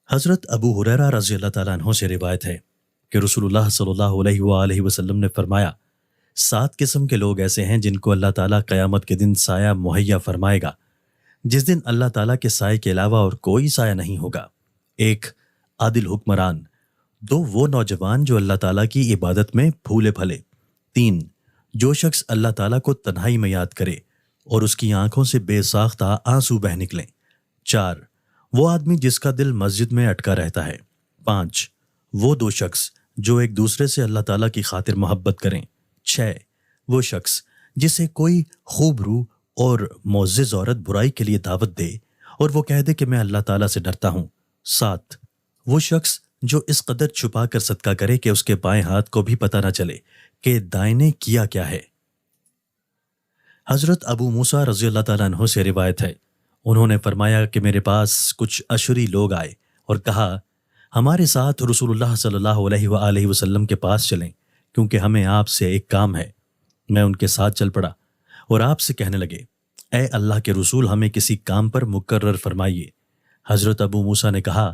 حضرت ابو ہریرہ رضی اللہ تعالیٰ عنہ سے روایت ہے کہ رسول اللہ صلی اللہ علیہ وآلہ وسلم نے فرمایا، 7 قسم کے لوگ ایسے ہیں جن کو اللہ تعالیٰ قیامت کے دن سایہ مہیا فرمائے گا، جس دن اللہ تعالیٰ کے سائے کے علاوہ اور کوئی سایہ نہیں ہوگا۔ 1 عادل حکمران، 2 وہ نوجوان جو اللہ تعالیٰ کی عبادت میں پھولے پھلے، 3 جو شخص اللہ تعالیٰ کو تنہائی میں یاد کرے اور اس کی آنکھوں سے بے ساختہ آنسو بہہ نکلیں، 4 وہ آدمی جس کا دل مسجد میں اٹکا رہتا ہے، 5 وہ 2 شخص جو ایک دوسرے سے اللہ تعالیٰ کی خاطر محبت کریں، 6 وہ شخص جسے کوئی خوب روح اور معزز عورت برائی کے لیے دعوت دے اور وہ کہہ دے کہ میں اللہ تعالیٰ سے ڈرتا ہوں، 7 وہ شخص جو اس قدر چھپا کر صدقہ کرے کہ اس کے بائیں ہاتھ کو بھی پتہ نہ چلے کہ دائیں نے کیا کیا ہے۔ حضرت ابو موسیٰ رضی اللہ تعالیٰ عنہ سے روایت ہے، انہوں نے فرمایا کہ میرے پاس کچھ اشری لوگ آئے اور کہا، ہمارے ساتھ رسول اللہ صلی اللہ علیہ وآلہ وسلم کے پاس چلیں کیونکہ ہمیں آپ سے ایک کام ہے۔ میں ان کے ساتھ چل پڑا اور آپ سے کہنے لگے، اے اللہ کے رسول، ہمیں کسی کام پر مقرر فرمائیے۔ حضرت ابو موسیٰ نے کہا،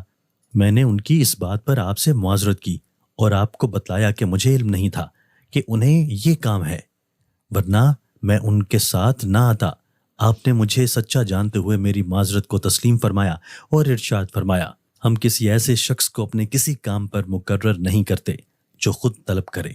میں نے ان کی اس بات پر آپ سے معذرت کی اور آپ کو بتلایا کہ مجھے علم نہیں تھا کہ انہیں یہ کام ہے، ورنہ میں ان کے ساتھ نہ آتا۔ آپ نے مجھے سچا جانتے ہوئے میری معذرت کو تسلیم فرمایا اور ارشاد فرمایا، ہم کسی ایسے شخص کو اپنے کسی کام پر مقرر نہیں کرتے جو خود طلب کرے۔